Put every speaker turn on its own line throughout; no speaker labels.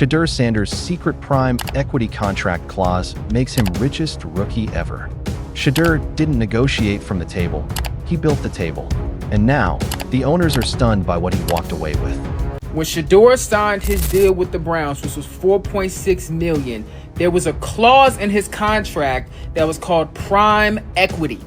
Shedeur Sanders' secret prime equity contract clause makes him richest rookie ever. Shedeur didn't negotiate from the table, he built the table. And now, the owners are stunned by what he walked away with.
When Shedeur signed his deal with the Browns, which was $4.6 million, there was a clause in his contract that was called prime equity.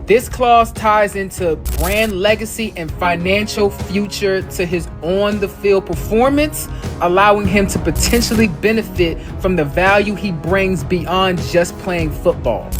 This clause ties into brand legacy and financial future to his on-the-field performance, allowing him to potentially benefit from the value he brings beyond just playing football.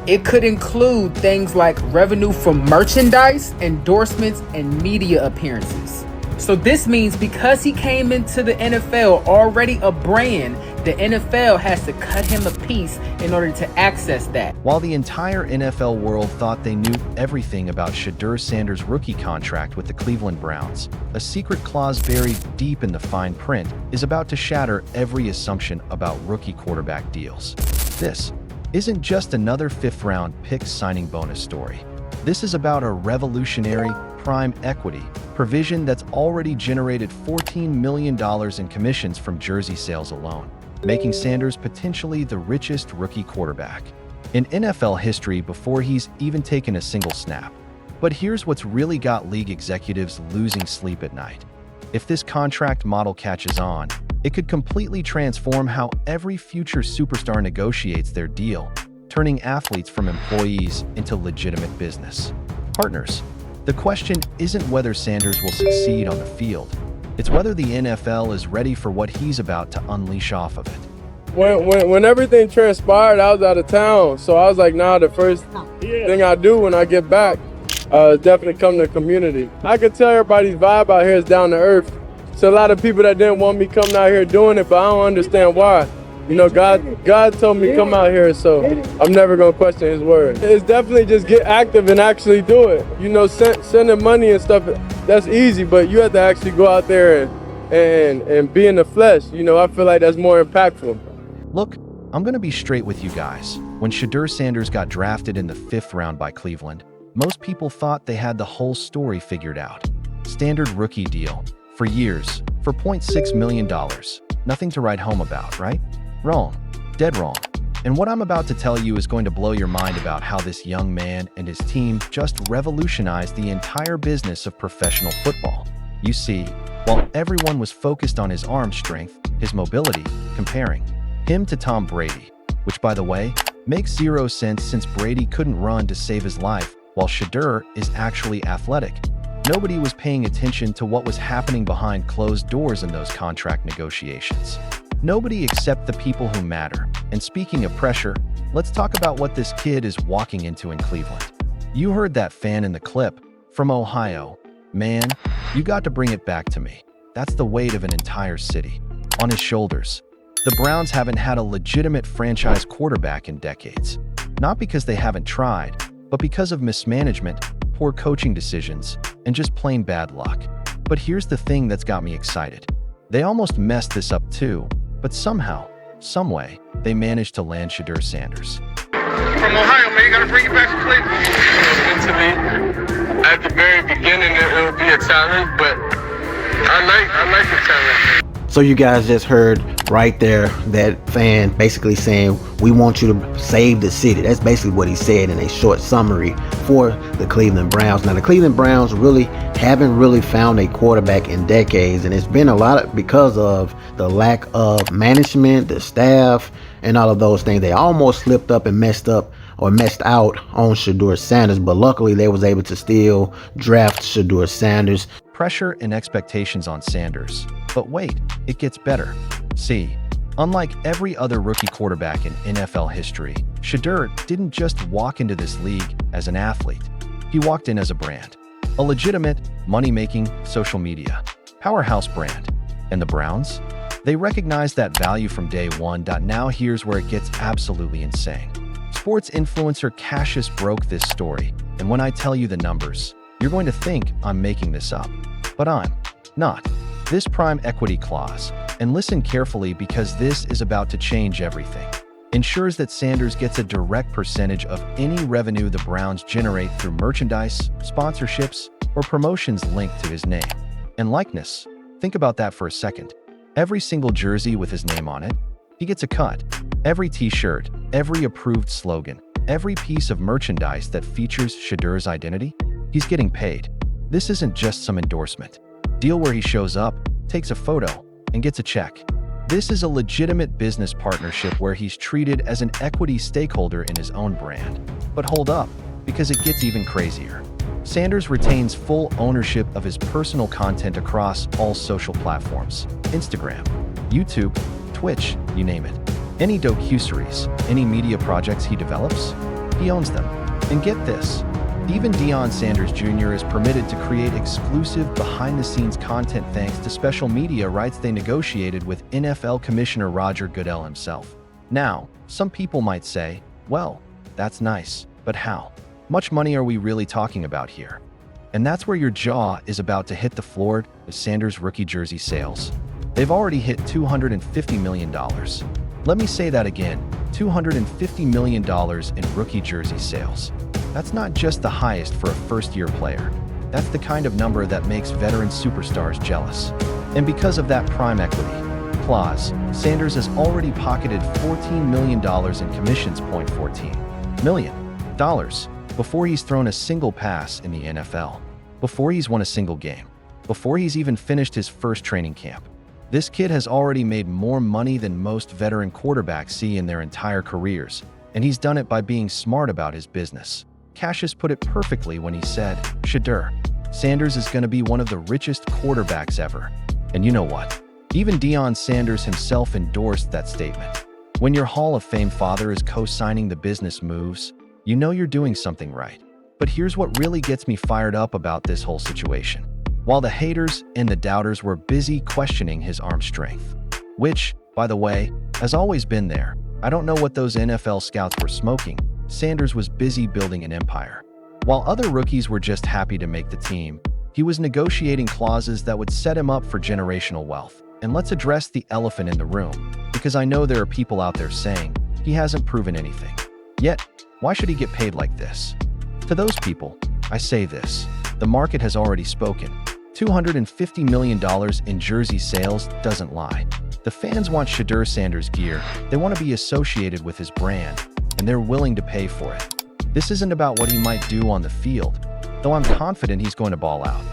It could include things like revenue from merchandise, endorsements, and media appearances. So this means because he came into the NFL already a brand, the NFL has to cut him a piece in order to access that.
While the entire NFL world thought they knew everything about Shedeur Sanders' rookie contract with the Cleveland Browns, a secret clause buried deep in the fine print is about to shatter every assumption about rookie quarterback deals. This isn't just another fifth-round pick signing bonus story. This is about a revolutionary prime equity provision that's already generated $14 million in commissions from jersey sales alone, making Sanders potentially the richest rookie quarterback in NFL history before he's even taken a single snap. But here's what's really got league executives losing sleep at night. If this contract model catches on, it could completely transform how every future superstar negotiates their deal, turning athletes from employees into legitimate business partners. The question isn't whether Sanders will succeed on the field. It's whether the NFL is ready for what he's about to unleash off of it.
When everything transpired, I was out of town. So I was like, nah, the first thing I do when I get back is definitely come to the community. I could tell everybody's vibe out here is down to earth. So a lot of people that didn't want me coming out here doing it, but I don't understand why. You know, God told me come out here, so I'm never gonna question his word. It's definitely just get active and actually do it. You know, sending money and stuff, that's easy, but you have to actually go out there and be in the flesh. You know, I feel like that's more impactful.
Look, I'm gonna be straight with you guys. When Shedeur Sanders got drafted in the 5th round by Cleveland, most people thought they had the whole story figured out. Standard rookie deal, for years, for $0.6 million. Nothing to write home about, right? Wrong. Dead wrong. And what I'm about to tell you is going to blow your mind about how this young man and his team just revolutionized the entire business of professional football. You see, while everyone was focused on his arm strength, his mobility, comparing him to Tom Brady, which, by the way, makes zero sense since Brady couldn't run to save his life, while Shedeur is actually athletic. Nobody was paying attention to what was happening behind closed doors in those contract negotiations. Nobody except the people who matter. And speaking of pressure, let's talk about what this kid is walking into in Cleveland. You heard that fan in the clip from Ohio. Man, you got to bring it back to me. That's the weight of an entire city on his shoulders. The Browns haven't had a legitimate franchise quarterback in decades. Not because they haven't tried, but because of mismanagement, poor coaching decisions, and just plain bad luck. But here's the thing that's got me excited. They almost messed this up too, but somehow, someway, they managed to land Shedeur Sanders.
From Ohio, man, you gotta bring it back to Cleveland. Mentally, at the very beginning, it would be a challenge, but I like the challenge.
So you guys just heard right there that fan basically saying, we want you to save the city. That's basically what he said in a short summary for the Cleveland Browns. Now, the Cleveland Browns really haven't really found a quarterback in decades, and it's been a lot because of the lack of management, the staff, and all of those things. They almost slipped up and messed out on Shedeur Sanders, but luckily they was able to still draft Shedeur Sanders.
Pressure and expectations on Sanders. But wait, it gets better. See, unlike every other rookie quarterback in NFL history, Shedeur didn't just walk into this league as an athlete. He walked in as a brand, a legitimate, money-making social media powerhouse brand. And the Browns? They recognized that value from day one. Now here's where it gets absolutely insane. Sports influencer Cassius broke this story, and when I tell you the numbers, you're going to think I'm making this up. But I'm not. This prime equity clause, and listen carefully because this is about to change everything, ensures that Sanders gets a direct percentage of any revenue the Browns generate through merchandise, sponsorships, or promotions linked to his name and likeness. Think about that for a second. Every single jersey with his name on it, he gets a cut. Every t-shirt, every approved slogan, every piece of merchandise that features Shedeur's identity, he's getting paid. This isn't just some endorsement deal where he shows up, takes a photo, and gets a check. This is a legitimate business partnership where he's treated as an equity stakeholder in his own brand. But hold up, because it gets even crazier. Sanders retains full ownership of his personal content across all social platforms: Instagram, YouTube, Twitch, you name it. Any docuseries, any media projects he develops, he owns them. And get this, even Deion Sanders Jr. is permitted to create exclusive behind-the-scenes content thanks to special media rights they negotiated with NFL Commissioner Roger Goodell himself. Now, some people might say, well, that's nice, but how much money are we really talking about here? And that's where your jaw is about to hit the floor with Sanders rookie jersey sales. They've already hit $250 million. Let me say that again, $250 million in rookie jersey sales. That's not just the highest for a first-year player. That's the kind of number that makes veteran superstars jealous. And because of that prime equity clause, Sanders has already pocketed $14 million in commissions, $14 million, before he's thrown a single pass in the NFL, before he's won a single game, before he's even finished his first training camp. This kid has already made more money than most veteran quarterbacks see in their entire careers, and he's done it by being smart about his business. Cassius put it perfectly when he said, Shedeur Sanders is going to be one of the richest quarterbacks ever. And you know what? Even Deion Sanders himself endorsed that statement. When your Hall of Fame father is co-signing the business moves, you know you're doing something right. But here's what really gets me fired up about this whole situation. While the haters and the doubters were busy questioning his arm strength, which, by the way, has always been there. I don't know what those NFL scouts were smoking. Sanders was busy building an empire. While other rookies were just happy to make the team, he was negotiating clauses that would set him up for generational wealth. And let's address the elephant in the room, because I know there are people out there saying he hasn't proven anything. Yet, why should he get paid like this? To those people, I say this: the market has already spoken. $250 million in jersey sales doesn't lie. The fans want Shedeur Sanders gear. They want to be associated with his brand, and they're willing to pay for it. This isn't about what he might do on the field, though I'm confident he's going to ball out.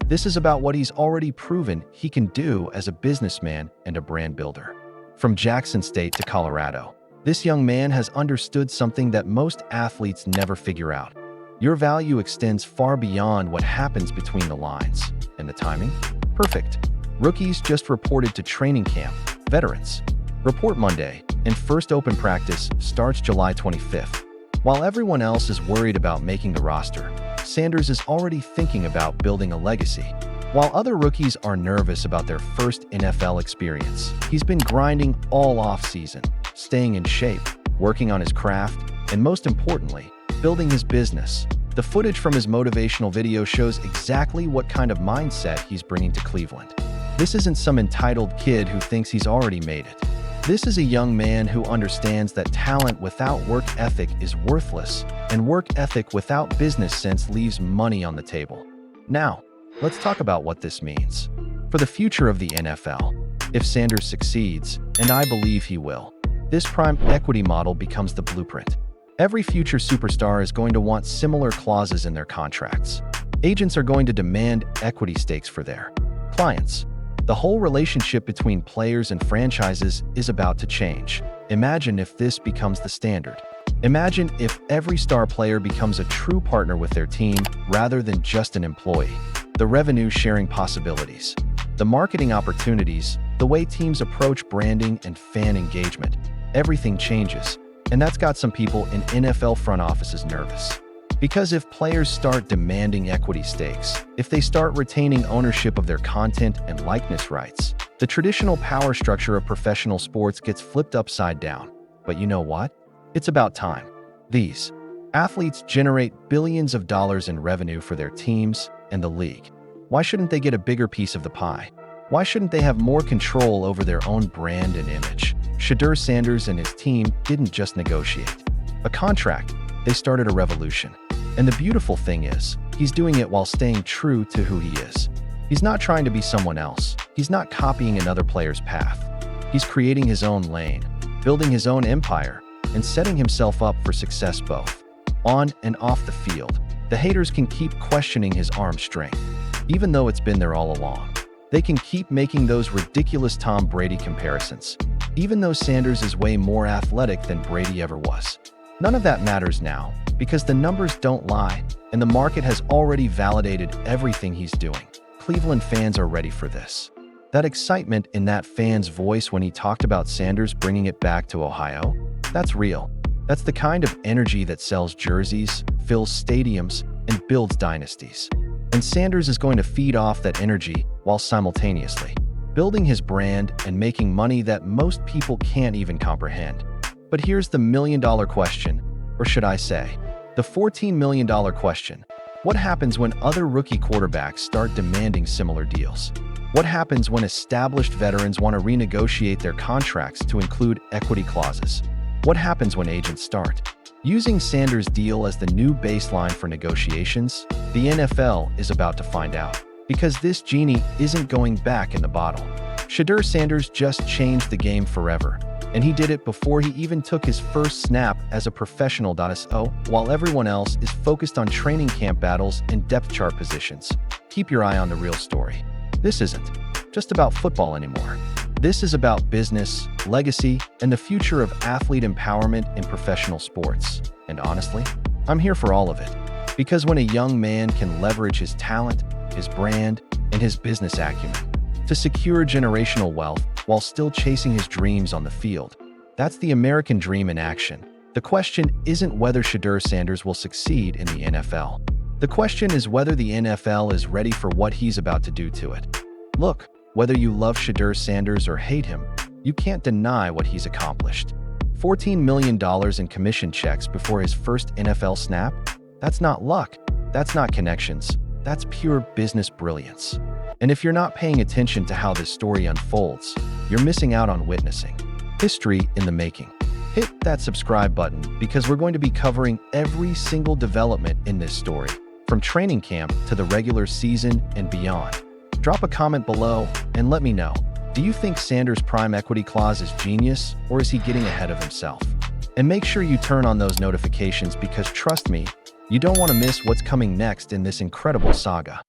This is about what he's already proven he can do as a businessman and a brand builder. From Jackson State to Colorado, this young man has understood something that most athletes never figure out. Your value extends far beyond what happens between the lines. And the timing? Perfect. Rookies just reported to training camp. Veterans report Monday, and first open practice starts July 25th. While everyone else is worried about making the roster, Sanders is already thinking about building a legacy. While other rookies are nervous about their first NFL experience, he's been grinding all off-season, staying in shape, working on his craft, and most importantly, building his business. The footage from his motivational video shows exactly what kind of mindset he's bringing to Cleveland. This isn't some entitled kid who thinks he's already made it. This is a young man who understands that talent without work ethic is worthless, and work ethic without business sense leaves money on the table. Now, let's talk about what this means for the future of the NFL. If Sanders succeeds, and I believe he will, this prime equity model becomes the blueprint. Every future superstar is going to want similar clauses in their contracts. Agents are going to demand equity stakes for their clients. The whole relationship between players and franchises is about to change. Imagine if this becomes the standard. Imagine if every star player becomes a true partner with their team rather than just an employee. The revenue-sharing possibilities, the marketing opportunities, the way teams approach branding and fan engagement, everything changes. And that's got some people in NFL front offices nervous. Because if players start demanding equity stakes, if they start retaining ownership of their content and likeness rights, the traditional power structure of professional sports gets flipped upside down. But you know what? It's about time. These athletes generate billions of dollars in revenue for their teams and the league. Why shouldn't they get a bigger piece of the pie? Why shouldn't they have more control over their own brand and image? Shedeur Sanders and his team didn't just negotiate a contract, they started a revolution. And the beautiful thing is, he's doing it while staying true to who he is. He's not trying to be someone else. He's not copying another player's path. He's creating his own lane, building his own empire, and setting himself up for success both on and off the field. The haters can keep questioning his arm strength, even though it's been there all along. They can keep making those ridiculous Tom Brady comparisons, even though Sanders is way more athletic than Brady ever was. None of that matters now, because the numbers don't lie, and the market has already validated everything he's doing. Cleveland fans are ready for this. That excitement in that fan's voice when he talked about Sanders bringing it back to Ohio, that's real. That's the kind of energy that sells jerseys, fills stadiums, and builds dynasties. And Sanders is going to feed off that energy while simultaneously building his brand and making money that most people can't even comprehend. But here's the million-dollar question, or should I say, the $14 million question. What happens when other rookie quarterbacks start demanding similar deals? What happens when established veterans want to renegotiate their contracts to include equity clauses? What happens when agents start using Sanders' deal as the new baseline for negotiations? The NFL is about to find out, because this genie isn't going back in the bottle. Shedeur Sanders just changed the game forever, and he did it before he even took his first snap as a professional. So, while everyone else is focused on training camp battles and depth chart positions, keep your eye on the real story. This isn't just about football anymore. This is about business, legacy, and the future of athlete empowerment in professional sports. And honestly, I'm here for all of it. Because when a young man can leverage his talent, his brand, and his business acumen to secure generational wealth while still chasing his dreams on the field, that's the American dream in action. The question isn't whether Shedeur Sanders will succeed in the NFL. The question is whether the NFL is ready for what he's about to do to it. Look, whether you love Shedeur Sanders or hate him, you can't deny what he's accomplished. $14 million in commission checks before his first NFL snap? That's not luck. That's not connections. That's pure business brilliance. And if you're not paying attention to how this story unfolds, you're missing out on witnessing history in the making. Hit that subscribe button because we're going to be covering every single development in this story, from training camp to the regular season and beyond. Drop a comment below and let me know. Do you think Sanders' prime equity clause is genius, or is he getting ahead of himself? And make sure you turn on those notifications because trust me, you don't want to miss what's coming next in this incredible saga.